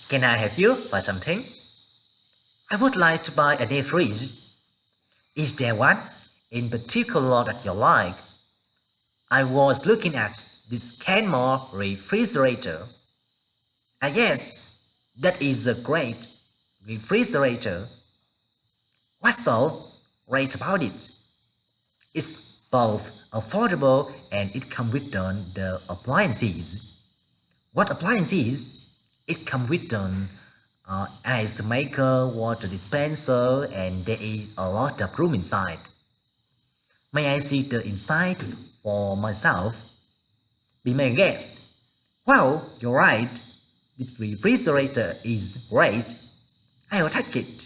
Can I help you for something? I would like to buy a new fridge. Is there one in particular that you like? I was looking at this Kenmore refrigerator. Yes, that is a great refrigerator. What's so great about it? It's both affordable and it comes with the appliances. What appliances? It comes with ice maker, water dispenser, and there is a lot of room inside. May I see the inside for myself? Be my guest. Well, you're right. This refrigerator is great. I'll take it.